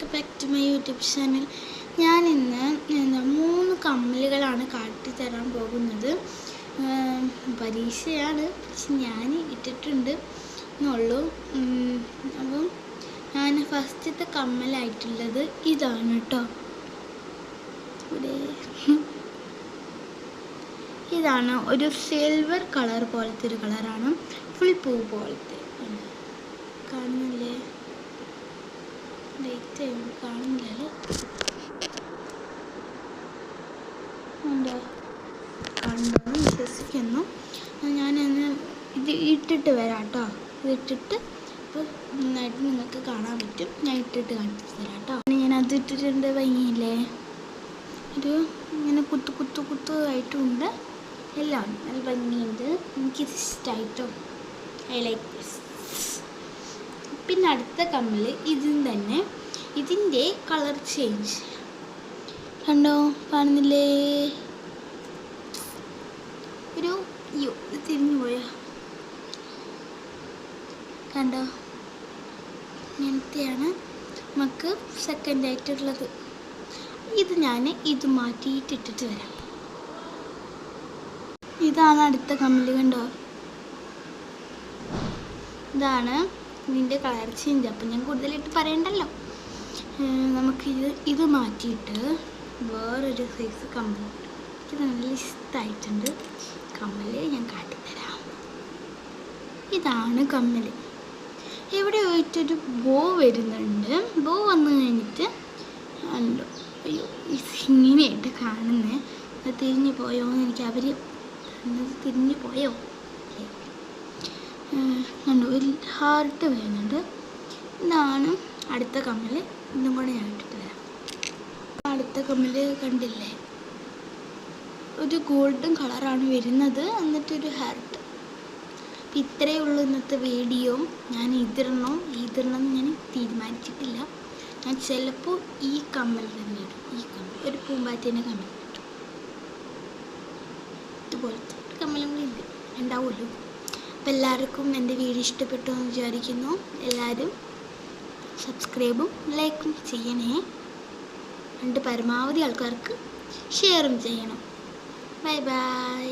Welcome back to my YouTube channel. ഞാൻ ഇന്ന് 3 കമ്മലുകളാണ് കാട്ടിത്തരാൻ പോകുന്നത്. പരീക്ഷയാണ്, പക്ഷെ ഞാൻ ഇട്ടിട്ടുണ്ട് എന്നുള്ളൂ. അപ്പം ഞാൻ ഫസ്റ്റത്തെ കമ്മലായിട്ടുള്ളത് ഇതാണ് കേട്ടോ. ഇതാണ് ഒരു സിൽവർ കളർ പോലത്തെ ഒരു കളറാണ്, ഫുൾ പൂ പോലത്തെ. കാണുന്നില്ലേ? ലൈറ്റ് കാണുന്നില്ലല്ലോ. ഉണ്ടോ? കണ്ടെന്ന് വിശ്വസിക്കുന്നു. ഞാനന്ന് ഇത് ഇട്ടിട്ട് വരാം കേട്ടോ. ഇതിട്ടിട്ട് ഇപ്പോൾ നന്നായിട്ട് നിങ്ങൾക്ക് കാണാൻ പറ്റും. ഞാൻ ഇട്ടിട്ട് കാണിച്ചു തരാം കേട്ടോ. ഞാൻ അത് ഇട്ടിട്ടുണ്ട്. ഭംഗിയില്ലേ? ഒരു ഇങ്ങനെ കുത്തു ആയിട്ടുണ്ട്. എല്ലാം നല്ല ഭംഗിയുണ്ട്. എനിക്കിത് ഇഷ്ടമായിട്ടോ. I like this. പിന്നെ അടുത്ത കമ്മൽ തന്നെ. ഇതിൻ്റെ കളർ ചേഞ്ച് കണ്ടോ? കാണുന്നില്ലേ? ഒരു ഇത് തിരിഞ്ഞു പോയോ? കണ്ടോ? ഇങ്ങനത്തെയാണ് നമുക്ക് സെക്കൻഡ് ആയിട്ടുള്ളത്. ഇത് ഞാൻ ഇത് മാറ്റിയിട്ടിട്ട് വരാം. ഇതാണ് അടുത്ത കമ്മൽ. കണ്ടോ? ഇതാണ് ഇതിൻ്റെ കളർ ചേഞ്ച്. അപ്പം ഞാൻ കൂടുതലായിട്ട് പറയണ്ടല്ലോ. ഇത് മാറ്റിയിട്ട് വേറൊരു സൈസ് കമ്മൽ. ഇത് നല്ല ഇഷ്ടമായിട്ടുണ്ട്. കമ്മൽ ഞാൻ കാട്ടിത്തരാം. ഇതാണ് കമ്മൽ. ഇവിടെ പോയിട്ടൊരു ബോ വരുന്നുണ്ട്. ബോ വന്നു കഴിഞ്ഞിട്ട് ഉണ്ടോ? അയ്യോ, ഇങ്ങനെയായിട്ട് കാണുന്നത്. അത് തിരിഞ്ഞു പോയോ എന്ന് എനിക്ക് തിരിഞ്ഞു പോയോ? കണ്ടു, ഒരു ഹാർട്ട് വരുന്നുണ്ട്. ഇതാണ് അടുത്ത കമ്മൽ. ഇതും കൂടെ ഞാൻ ഇട്ടിട്ട് വരാം. അടുത്ത കമ്മൽ കണ്ടില്ലേ? ഒരു ഗോൾഡൻ കളറാണ് വരുന്നത്, എന്നിട്ടൊരു ഹാർട്ട്. അപ്പം ഇത്രയേ ഉള്ളൂ ഇന്നത്തെ വീഡിയോ. ഞാൻ ഇതിടണം ഞാൻ തീരുമാനിച്ചിട്ടില്ല. ഞാൻ ചിലപ്പോൾ ഈ കമ്മൽ തന്നെ ഇടും. ഈ കമ്മൽ ഒരു പൂമ്പാറ്റേൻ്റെ കമ്മൽ ഇട്ടു. ഇതുപോലത്തെ കമ്മലും കൂടി ഇത് ഉണ്ടാവുമല്ലോ. അപ്പം എല്ലാവർക്കും എൻ്റെ വീഡിയോ ഇഷ്ടപ്പെട്ടു എന്ന് വിചാരിക്കുന്നു. എല്ലാവരും സബ്സ്ക്രൈബും ലൈക്കും ചെയ്യണേ. പരമാവധി ആൾക്കാർക്ക് ഷെയറും ചെയ്യണം. Bye bye.